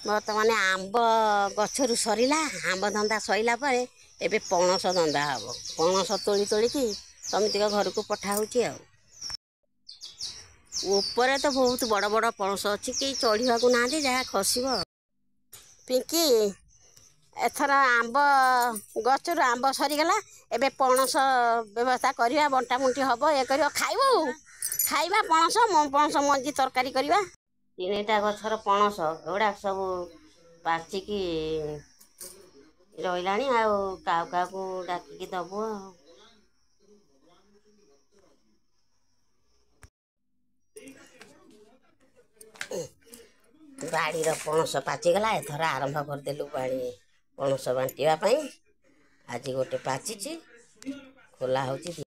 बर्तमान आंब गछरु सरिला आंब धंदा सइला परे एबे पणस धंदा हब पणस तोली तोलिकी समितिक घर को पठा होची आ ऊपर तो बहुत बड़ बड़ पणस अच्छी कई चढ़ा को ना जहाँ खसब पिंकी एथर आंब गचर आंब सरीगला एबे पणस व्यवस्था करवा बंटा मुंटी हम ये कर खाइबू खाइबा पणस पणस मंजी तरकारी करवा तीनटा गछर पणस एगुड़ा सब पाचिकी रही आ डाकिकी दबु बाड़ीर पणस पाचिगला एथर आरंभ करदेलु बाड़ी पणस बांटिया आज गोटे पाची खोला होची।